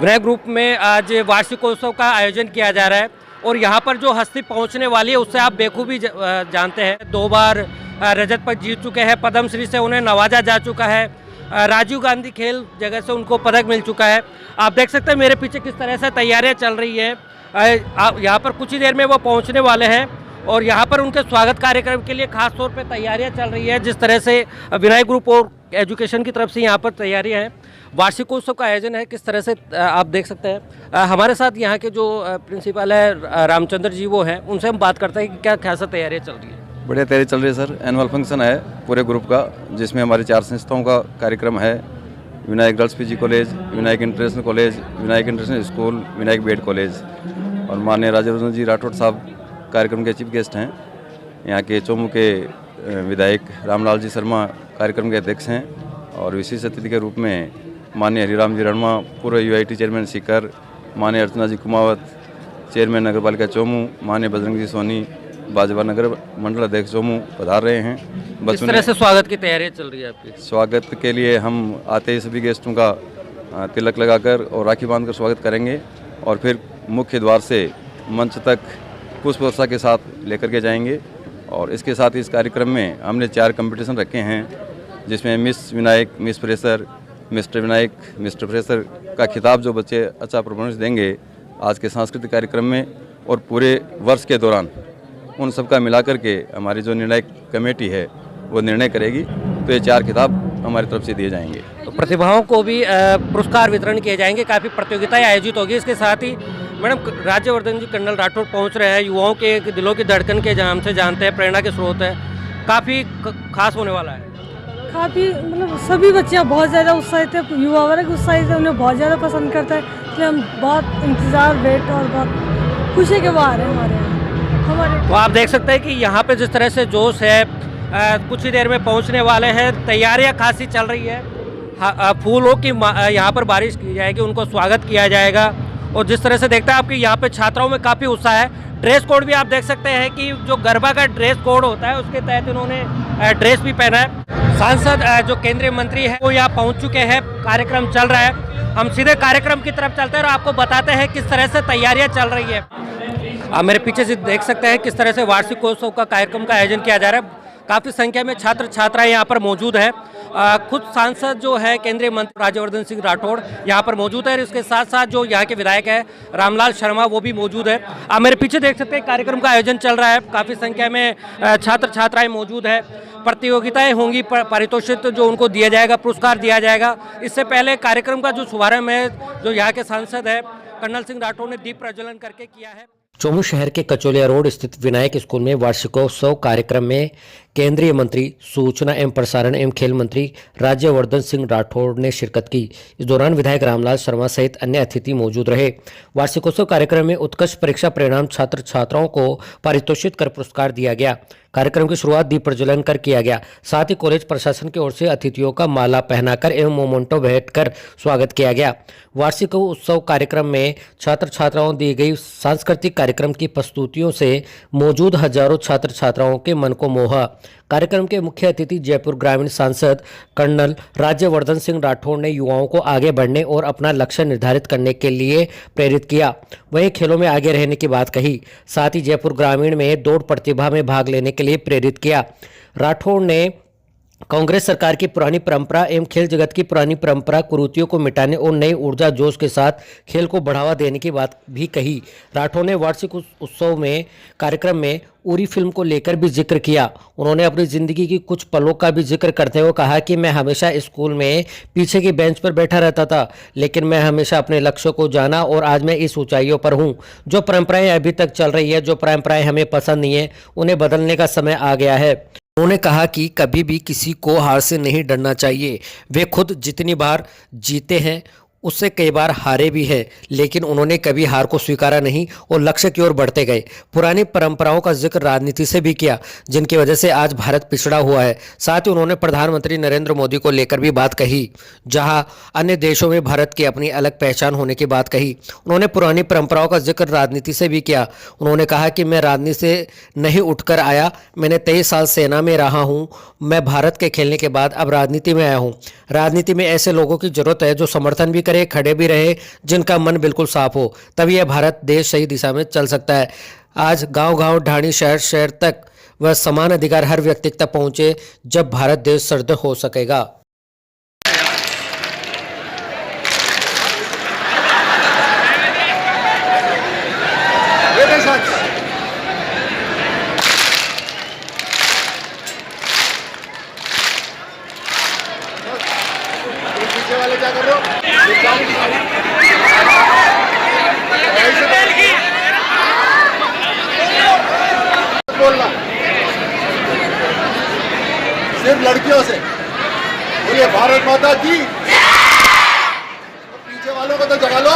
Vinayak group में आज वार्षिकोत्सव का आयोजन किया जा रहा है और यहाँ पर जो हस्ती पहुँचने वाली है उससे आप बेखूबी जानते हैं। 2 बार रजत पदक जीत चुके हैं, पद्म श्री से उन्हें नवाजा जा चुका है, राजीव गांधी खेल जगह से उनको पदक मिल चुका है। आप देख सकते हैं मेरे पीछे किस तरह से तैयारियां चल रही है। यहाँ पर कुछ ही देर में वो पहुँचने वाले हैं और यहाँ पर उनके स्वागत कार्यक्रम के लिए खास तौर पे तैयारियां चल रही है। जिस तरह से विनायक ग्रुप और एजुकेशन की तरफ से यहाँ पर तैयारियां हैं, वार्षिकोत्सव का आयोजन है, किस तरह से आप देख सकते हैं। हमारे साथ यहाँ के जो प्रिंसिपल है रामचंद्र जी वो हैं, उनसे हम बात करते हैं कि क्या खासा तैयारियाँ चल रही है। बढ़िया तैयारी चल रही है सर। एनुअल फंक्शन है पूरे ग्रुप का, जिसमें हमारी 4 संस्थाओं का कार्यक्रम है। Vinayak girls PG college, Vinayak international college, Vinayak international school, Vinayak BEd college. और माननीय राजवर्धन जी राठौड़ साहब कार्यक्रम के चीफ गेस्ट हैं। यहाँ के चोमू के विधायक रामलाल जी शर्मा कार्यक्रम के अध्यक्ष हैं और विशेष अतिथि के रूप में माननीय हरिराम जी रणमा, पूर्व यूआईटी चेयरमैन सीकर, माननीय अर्चना जी कुमावत, चेयरमैन नगर पालिका चोमू, माननीय बजरंग जी सोनी, भाजपा नगर मंडल अध्यक्ष चोमू पधार रहे हैं। किस तरह से स्वागत की तैयारियां चल रही है आपकी? स्वागत के लिए हम आते ही सभी गेस्टों का तिलक लगाकर और राखी बांधकर स्वागत करेंगे और फिर मुख्य द्वार से मंच तक पुष्प वर्षा के साथ लेकर के जाएंगे। और इसके साथ इस कार्यक्रम में हमने 4 कंपटीशन रखे हैं, जिसमें miss Vinayak, miss fresher, mister Vinayak, mister fresher का खिताब जो बच्चे अच्छा परफॉर्मेंस देंगे आज के सांस्कृतिक कार्यक्रम में और पूरे वर्ष के दौरान, उन सब का मिला करके हमारी जो निर्णायक कमेटी है वो निर्णय करेगी। तो ये 4 खिताब हमारी तरफ से दिए जाएंगे। तो प्रतिभाओं को भी पुरस्कार वितरण किए जाएंगे, काफ़ी प्रतियोगिताएं आयोजित होगी। इसके साथ ही मैडम राजवर्धन जी कर्नल राठौड़ पहुंच रहे हैं, युवाओं के दिलों की धड़कन के नाम से जानते हैं, प्रेरणा के स्रोत है, काफ़ी खास होने वाला है। काफ़ी मतलब सभी बच्चियाँ बहुत ज़्यादा उत्साहित है, युवा वर्ग उत्साहित है, उन्हें बहुत ज़्यादा पसंद करता है। इसलिए हम बहुत इंतज़ार, वेट और बहुत खुशी के बाहर है हमारे यहाँ। तो आप देख सकते हैं कि यहाँ पे जिस तरह से जोश है, कुछ ही देर में पहुँचने वाले हैं, तैयारियाँ खासी चल रही है। फूलों की यहाँ पर बारिश की जाएगी, उनको स्वागत किया जाएगा। और जिस तरह से देखते हैं आपकी यहाँ पे छात्राओं में काफ़ी उत्साह है। ड्रेस कोड भी आप देख सकते हैं कि जो गरबा का ड्रेस कोड होता है उसके तहत इन्होंने ड्रेस भी पहना है। सांसद जो केंद्रीय मंत्री है वो यहाँ पहुँच चुके हैं, कार्यक्रम चल रहा है। हम सीधे कार्यक्रम की तरफ चलते हैं और आपको बताते हैं किस तरह से तैयारियाँ चल रही है। आप मेरे पीछे से देख सकते हैं किस तरह से वार्षिकोत्सव का कार्यक्रम का आयोजन किया जा रहा है। काफ़ी संख्या में छात्र छात्राएं यहाँ पर मौजूद हैं। खुद सांसद जो है केंद्रीय मंत्री राजवर्धन सिंह राठौड़ यहाँ पर मौजूद है और इसके साथ साथ जो यहाँ के विधायक है रामलाल शर्मा वो भी मौजूद है। आप मेरे पीछे देख सकते हैं कार्यक्रम का आयोजन चल रहा है, काफ़ी संख्या में छात्र छात्राएं मौजूद है। प्रतियोगिताएं होंगी, पारितोषिक जो उनको दिया जाएगा, पुरस्कार दिया जाएगा। इससे पहले कार्यक्रम का जो शुभारंभ है जो यहाँ के सांसद है कर्नल सिंह राठौड़ ने दीप प्रज्वलन करके किया है। चोमू शहर के कचौलिया रोड स्थित विनायक स्कूल में वार्षिकोत्सव कार्यक्रम में केंद्रीय मंत्री सूचना एवं प्रसारण एवं खेल मंत्री राज्यवर्धन सिंह राठौड़ ने शिरकत की। इस दौरान विधायक रामलाल शर्मा सहित अन्य अतिथि मौजूद रहे। वार्षिकोत्सव कार्यक्रम में उत्कृष्ट परीक्षा परिणाम छात्र छात्राओं को पारितोषित कर पुरस्कार दिया गया। कार्यक्रम की शुरुआत दीप प्रज्वलन कर किया गया। साथ ही कॉलेज प्रशासन की ओर से अतिथियों का माला पहनाकर एवं मोमेंटो भेंट कर स्वागत किया गया। वार्षिक उत्सव कार्यक्रम में छात्र छात्राओं दी गई सांस्कृतिक कार्यक्रम की प्रस्तुतियों से मौजूद हजारों छात्र छात्राओं के मन को मोहा। कार्यक्रम के मुख्य अतिथि जयपुर ग्रामीण सांसद कर्नल राज्यवर्धन सिंह राठौड़ ने युवाओं को आगे बढ़ने और अपना लक्ष्य निर्धारित करने के लिए प्रेरित किया। वहीं खेलों में आगे रहने की बात कही। साथ ही जयपुर ग्रामीण में दौड़ प्रतिभा में भाग लेने के लिए प्रेरित किया। राठौड़ ने कांग्रेस सरकार की पुरानी परंपरा एवं खेल जगत की पुरानी परंपरा कुरीतियों को मिटाने और नई ऊर्जा जोश के साथ खेल को बढ़ावा देने की बात भी कही। राठौड़ ने वार्षिक उत्सव में कार्यक्रम में उरी फिल्म को लेकर भी जिक्र किया। उन्होंने अपनी जिंदगी की कुछ पलों का भी जिक्र करते हुए कहा कि मैं हमेशा स्कूल में पीछे की बेंच पर बैठा रहता था, लेकिन मैं हमेशा अपने लक्ष्य को जाना और आज मैं इस ऊंचाइयों पर हूं। जो परंपराएं अभी तक चल रही है, जो परंपराएं हमें पसंद नहीं है, उन्हें बदलने का समय आ गया है। उन्होंने कहा कि कभी भी किसी को हार से नहीं डरना चाहिए। वे खुद जितनी बार जीते हैं उससे कई बार हारे भी हैं, लेकिन उन्होंने कभी हार को स्वीकारा नहीं और लक्ष्य की ओर बढ़ते गए। पुरानी परंपराओं का जिक्र राजनीति से भी किया, जिनकी वजह से आज भारत पिछड़ा हुआ है। साथ ही उन्होंने प्रधानमंत्री नरेंद्र मोदी को लेकर भी बात कही, जहां अन्य देशों में भारत की अपनी अलग पहचान होने की बात कही। उन्होंने पुरानी परंपराओं का जिक्र राजनीति से भी किया। उन्होंने कहा कि मैं राजनीति से नहीं उठकर आया, मैंने 23 साल सेना में रहा हूँ। मैं भारत के खेलने के बाद अब राजनीति में आया हूँ। राजनीति में ऐसे लोगों की जरूरत है जो समर्थन भी करे, खड़े भी रहे, जिनका मन बिल्कुल साफ हो, तभी यह भारत देश सही दिशा में चल सकता है। आज गांव-गांव, ढाणी, शहर-शहर तक वह समान अधिकार हर व्यक्ति तक पहुंचे, जब भारत देश सुदृढ़ हो सकेगा। पीछे वाले क्या कर रहे हो? बोलना सिर्फ लड़कियों से बोलिए भारत माता की। पीछे वालों को तो जगा लो।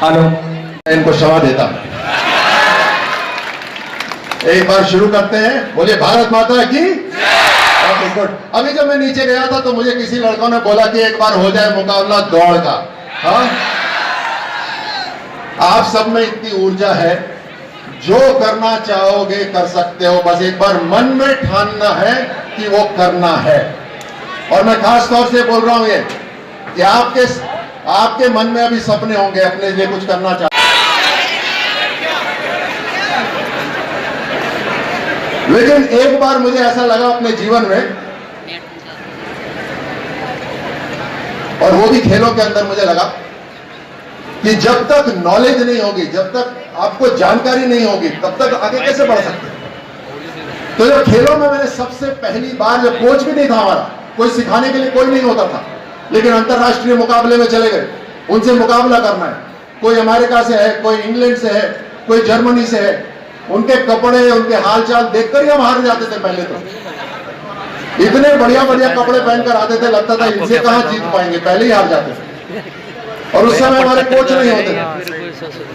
हेलो, इनको क्षमा देता हूं। एक बार शुरू करते हैं, बोलिए भारत माता की। गुड। अभी जब मैं नीचे गया था तो मुझे किसी लड़कों ने बोला कि एक बार हो जाए मुकाबला दौड़ का। हाँ, आप सब में इतनी ऊर्जा है, जो करना चाहोगे कर सकते हो, बस एक बार मन में ठानना है कि वो करना है। और मैं खास तौर से बोल रहा हूं ये कि आपके मन में अभी सपने होंगे, अपने लिए कुछ करना चाहते, लेकिन एक बार मुझे ऐसा लगा अपने जीवन में, और वो भी खेलों के अंदर, मुझे लगा कि जब तक नॉलेज नहीं होगी, जब तक आपको जानकारी नहीं होगी, तब तक आगे कैसे बढ़ सकते हैं। तो जब खेलों में मैंने सबसे पहली बार, जब कोच भी नहीं था हमारा, कोई सिखाने के लिए कोई नहीं होता था, लेकिन अंतरराष्ट्रीय मुकाबले में चले गए, उनसे मुकाबला करना है। कोई अमेरिका से है, कोई इंग्लैंड से है, कोई जर्मनी से है, उनके कपड़े, उनके हालचाल देखकर ही हम हार जाते थे। पहले तो इतने बढ़िया बढ़िया कपड़े पहनकर आते थे, लगता था इनसे कहां जीत पाएंगे, पहले ही हार जाते थे। और उस समय हमारे कोच नहीं होते थे,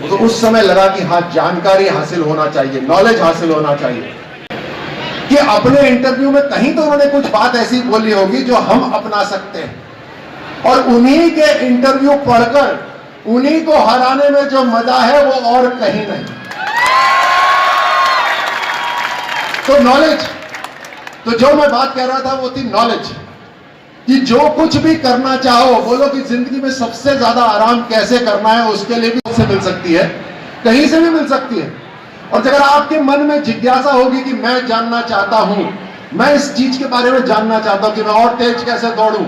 तो उस समय लगा कि हाँ, जानकारी हासिल होना चाहिए, नॉलेज हासिल होना चाहिए, कि अपने इंटरव्यू में कहीं तो उन्होंने कुछ बात ऐसी बोली होगी जो हम अपना सकते हैं, और उन्हीं के इंटरव्यू पढ़कर उन्हीं को हराने में जो मजा है वो और कहीं नहीं। तो नॉलेज, तो जो मैं बात कह रहा था वो थी नॉलेज, कि जो कुछ भी करना चाहो, बोलो कि जिंदगी में सबसे ज्यादा आराम कैसे करना है, उसके लिए भी उससे मिल सकती है, कहीं से भी मिल सकती है। और अगर आपके मन में जिज्ञासा होगी कि मैं जानना चाहता हूं, मैं इस चीज के बारे में जानना चाहता हूं कि मैं और तेज कैसे दौड़ूं,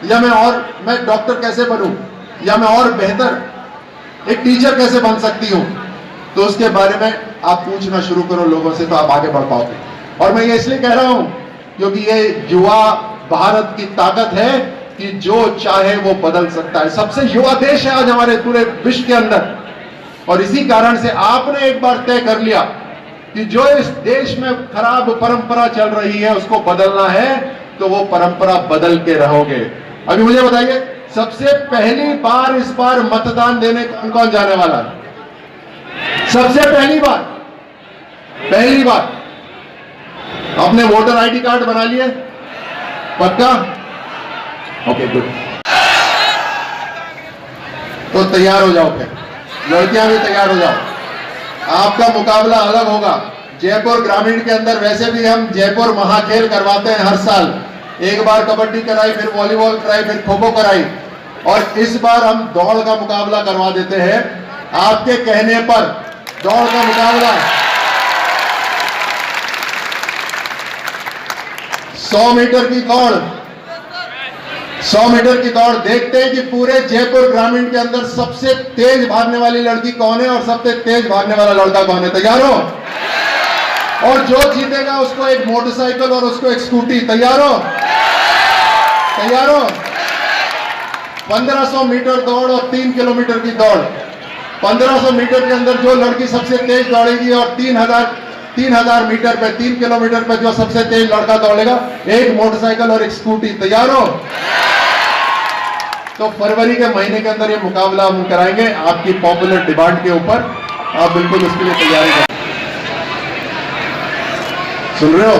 या मैं डॉक्टर कैसे बनूं, या मैं और बेहतर एक टीचर कैसे बन सकती हूं, तो उसके बारे में आप पूछना शुरू करो लोगों से, तो आप आगे बढ़ पाओगे। और मैं ये इसलिए कह रहा हूं क्योंकि ये युवा भारत की ताकत है कि जो चाहे वो बदल सकता है। सबसे युवा देश है आज हमारे पूरे विश्व के अंदर, और इसी कारण से आपने एक बार तय कर लिया कि जो इस देश में खराब परंपरा चल रही है उसको बदलना है, तो वो परंपरा बदल के रहोगे। अभी मुझे बताइए, सबसे पहली बार इस बार मतदान देने कौन कौन जाने वाला है? सबसे पहली बार अपने वोटर आईडी कार्ड बना लिए? पक्का? Okay, good. तो तैयार हो जाओ, फिर लड़कियां भी तैयार हो जाओ। आपका मुकाबला अलग होगा। जयपुर ग्रामीण के अंदर वैसे भी हम जयपुर महाखेल करवाते हैं हर साल। एक बार कबड्डी कराई, फिर वॉलीबॉल कराई, फिर खो खो कराई, और इस बार हम दौड़ का मुकाबला करवा देते हैं। आपके कहने पर दौड़ का मुकाबला 100 मीटर की दौड़, 100 मीटर की दौड़। देखते हैं कि पूरे जयपुर ग्रामीण के अंदर सबसे तेज भागने वाली लड़की कौन है और सबसे तेज भागने वाला लड़का कौन है। तैयार हो? और जो जीतेगा उसको एक मोटरसाइकिल और उसको एक स्कूटी। तैयार हो? 1500 मीटर दौड़ और 3 किलोमीटर की दौड़। 1500 मीटर के अंदर जो लड़की सबसे तेज दौड़ेगी, और 3000 मीटर पे, 3 किलोमीटर पे जो सबसे तेज लड़का दौड़ेगा, एक मोटरसाइकिल और एक स्कूटी। तैयार हो? तो फरवरी के महीने के अंदर ये मुकाबला हम कराएंगे आपकी पॉपुलर डिमांड के ऊपर। आप बिल्कुल उसके लिए तैयारी करें। सुन रहे हो?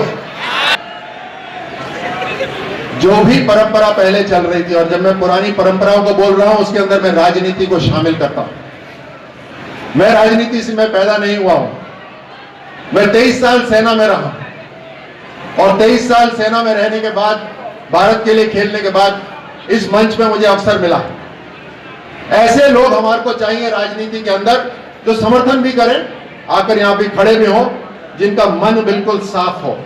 जो भी परंपरा पहले चल रही थी, और जब मैं पुरानी परंपराओं को बोल रहा हूं उसके अंदर मैं राजनीति को शामिल करता हूं। मैं राजनीति से मैं पैदा नहीं हुआ हूं, मैं 23 साल सेना में रहा और 23 साल सेना में रहने के बाद, भारत के लिए खेलने के बाद इस मंच पे मुझे अवसर मिला। ऐसे लोग हमारे को चाहिए राजनीति के अंदर जो समर्थन भी करें, आकर यहां भी खड़े भी हो, जिनका मन बिल्कुल साफ हो,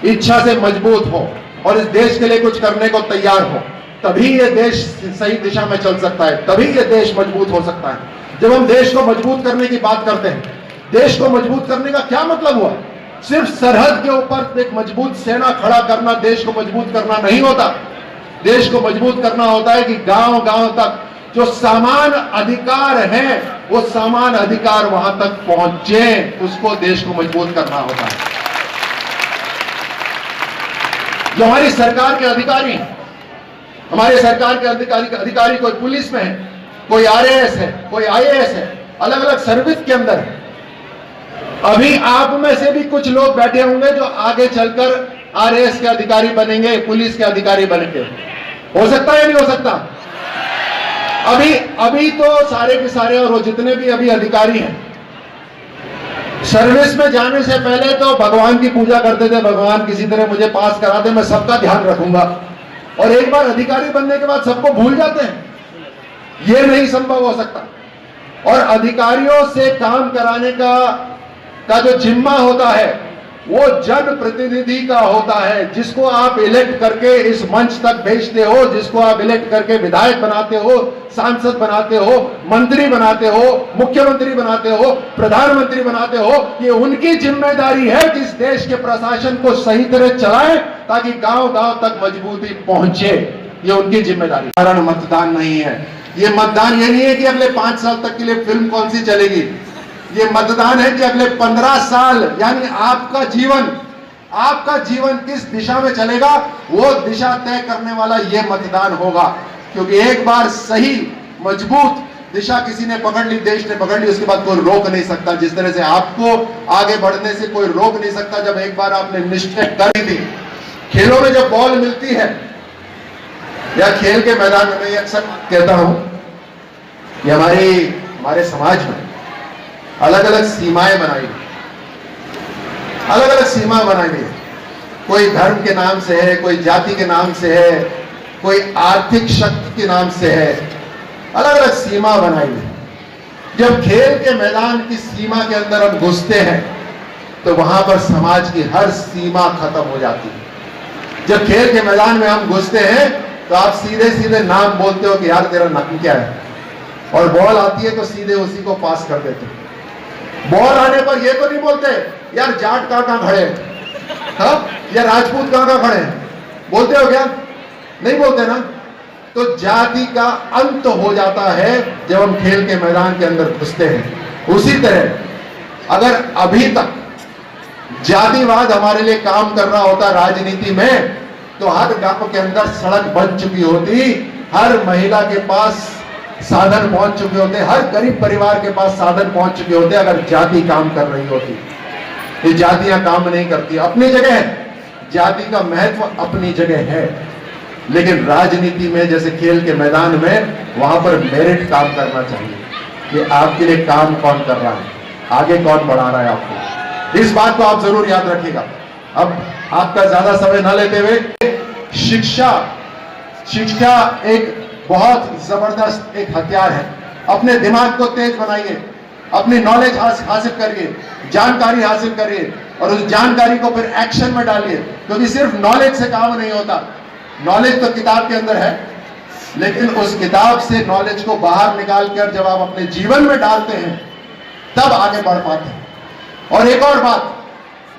इच्छा से मजबूत हो और इस देश के लिए कुछ करने को तैयार हो। तभी ये देश सही दिशा में चल सकता है, तभी ये देश मजबूत हो सकता है। जब हम देश को मजबूत करने की बात करते हैं, देश को मजबूत करने का क्या मतलब हुआ? सिर्फ सरहद के ऊपर एक मजबूत सेना खड़ा करना देश को मजबूत करना नहीं होता। देश को मजबूत करना होता है कि गांव गांव तक जो समान अधिकार है, वो समान अधिकार वहां तक पहुंचे, उसको देश को मजबूत करना होता है। जो हमारी सरकार के अधिकारी, हमारे सरकार के अधिकारी कोई पुलिस में है, कोई आरएएस है, कोई आईएएस है, अलग अलग सर्विस के अंदर है। अभी आप में से भी कुछ लोग बैठे होंगे जो आगे चलकर आरएएस के अधिकारी बनेंगे, पुलिस के अधिकारी बनेंगे। हो सकता है या नहीं हो सकता? अभी तो सारे के सारे और वो जितने भी अभी अधिकारी हैं, सर्विस में जाने से पहले तो भगवान की पूजा करते थे, भगवान किसी तरह मुझे पास करा दे, मैं सबका ध्यान रखूंगा। और एक बार अधिकारी बनने के बाद सबको भूल जाते हैं। ये नहीं संभव हो सकता। और अधिकारियों से काम कराने का जो जिम्मा होता है वो जनप्रतिनिधि का होता है, जिसको आप इलेक्ट करके इस मंच तक भेजते हो, जिसको आप इलेक्ट करके विधायक बनाते हो, सांसद बनाते हो, मंत्री बनाते हो, मुख्यमंत्री बनाते हो, प्रधानमंत्री बनाते हो। ये उनकी जिम्मेदारी है कि इस देश के प्रशासन को सही तरह चलाएं ताकि गांव गांव तक मजबूती पहुंचे। ये उनकी जिम्मेदारी। कारण मतदान नहीं है। ये मतदान ये नहीं है कि अगले 5 साल तक के लिए फिल्म कौन सी चलेगी। ये मतदान है कि अगले 15 साल यानी आपका जीवन किस दिशा में चलेगा, वो दिशा तय करने वाला ये मतदान होगा। क्योंकि एक बार सही मजबूत दिशा किसी ने पकड़ ली, देश ने पकड़ ली, उसके बाद कोई रोक नहीं सकता। जिस तरह से आपको आगे बढ़ने से कोई रोक नहीं सकता जब एक बार आपने निश्चय कर दी। खेलों में जब बॉल मिलती है या खेल के मैदान में, मैं अक्सर कहता हूं कि हमारे समाज में अलग अलग सीमाएं बनाई गई, अलग अलग सीमा बनाई गई। कोई धर्म के नाम से है, कोई जाति के नाम से है, कोई आर्थिक शक्ति के नाम से है, अलग अलग सीमा बनाई गई। जब खेल के मैदान की सीमा के अंदर हम घुसते हैं तो वहां पर समाज की हर सीमा खत्म हो जाती है। जब खेल के मैदान में हम घुसते हैं तो आप सीधे सीधे नाम बोलते हो कि यार तेरा नाम क्या है, और बॉल आती है तो सीधे उसी को पास कर देते हो। बॉल आने पर ये तो नहीं बोलते यार जाट कहां खड़े हैं, या राजपूत कहां खड़े हैं, बोलते हो क्या? नहीं बोलते ना। तो जाति का अंत हो जाता है जब हम खेल के मैदान के अंदर घुसते हैं। उसी तरह अगर अभी तक जातिवाद हमारे लिए काम कर रहा होता राजनीति में, तो हर गांव के अंदर सड़क बन चुकी होती, हर महिला के पास साधन पहुंच चुके होते, हर गरीब परिवार के पास साधन पहुंच चुके होते अगर जाति काम कर रही होती। ये जातियां काम नहीं करती। अपनी जगह है, जाति का महत्व अपनी जगह है, लेकिन राजनीति में जैसे खेल के मैदान में, वहां पर मेरिट काम करना चाहिए कि आपके लिए काम कौन कर रहा है, आगे कौन बढ़ा रहा है आपको। इस बात को आप जरूर याद रखिएगा। अब आपका ज्यादा समय न लेते हुए, शिक्षा एक बहुत जबरदस्त एक हथियार है। अपने दिमाग को तेज बनाइए, अपनी नॉलेज हासिल करिए, जानकारी हासिल करिए और उस जानकारी को फिर एक्शन में डालिए। क्योंकि सिर्फ नॉलेज से काम नहीं होता। नॉलेज तो किताब के अंदर है, लेकिन उस किताब से नॉलेज को बाहर निकाल कर जब आप अपने जीवन में डालते हैं तब आगे बढ़ पाते हैं। और एक और बात,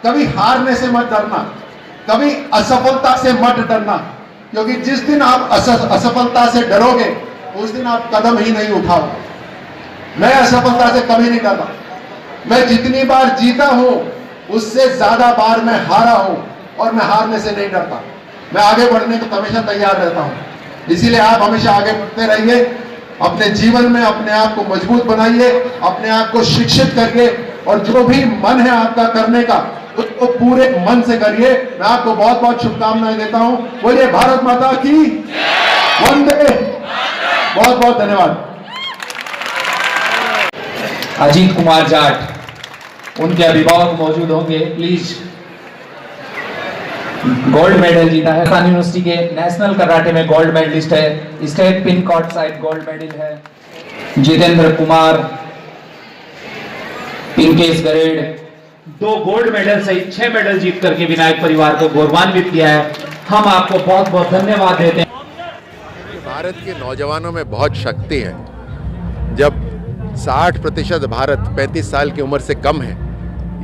कभी हारने से मत डरना, कभी असफलता से मत डरना। क्योंकि जिस दिन आप असफलता से डरोगे उस दिन आप कदम ही नहीं उठाओगे। मैं असफलता से कभी नहीं डरता। मैं जितनी बार जीता हूं उससे ज्यादा बार मैं हारा हूं और मैं हारने से नहीं डरता। मैं आगे बढ़ने को हमेशा तैयार रहता हूं। इसीलिए आप हमेशा आगे बढ़ते रहिए, अपने जीवन में अपने आप को मजबूत बनाइए, अपने आप को शिक्षित करिए और जो भी मन है आपका करने का उसको पूरे मन से करिए। मैं आपको बहुत बहुत शुभकामनाएं देता हूं। बोलिए भारत माता की वंदे। बहुत बहुत धन्यवाद। अजीत कुमार जाट। उनके अभिभावक मौजूद होंगे, प्लीज। गोल्ड मेडल जीता है, राजस्थान यूनिवर्सिटी के नेशनल कराटे में गोल्ड मेडलिस्ट है, state pin cord side gold medal है जितेंद्र कुमार, पिंकेश गरेड, 2 गोल्ड मेडल सहित 6 मेडल जीत करके विनायक परिवार को गौरवान्वित किया है। हम आपको बहुत बहुत धन्यवाद देते हैं। भारत के नौजवानों में बहुत शक्ति है। जब 60% भारत 35 साल की उम्र से कम है,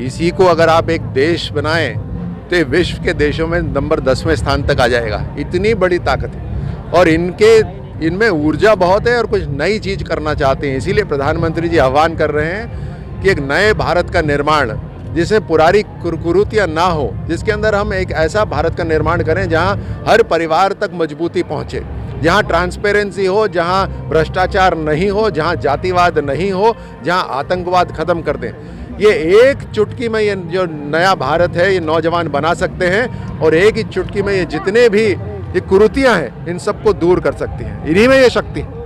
इसी को अगर आप एक देश बनाएं तो ये विश्व के देशों में नंबर 10वें स्थान तक आ जाएगा। इतनी बड़ी ताकत है और इनमें ऊर्जा बहुत है और कुछ नई चीज़ करना चाहते हैं। इसीलिए प्रधानमंत्री जी आह्वान कर रहे हैं कि एक नए भारत का निर्माण, जिसमें पुरानी कुरीतियाँ ना हो, जिसके अंदर हम एक ऐसा भारत का निर्माण करें जहाँ हर परिवार तक मजबूती पहुँचे, जहाँ ट्रांसपेरेंसी हो, जहाँ भ्रष्टाचार नहीं हो, जहाँ जातिवाद नहीं हो, जहाँ आतंकवाद खत्म कर दें। ये एक चुटकी में ये जो नया भारत है ये नौजवान बना सकते हैं और एक ही चुटकी में ये जितने भी ये कुरीतियाँ हैं इन सबको दूर कर सकती हैं। इन्हीं में ये शक्ति है।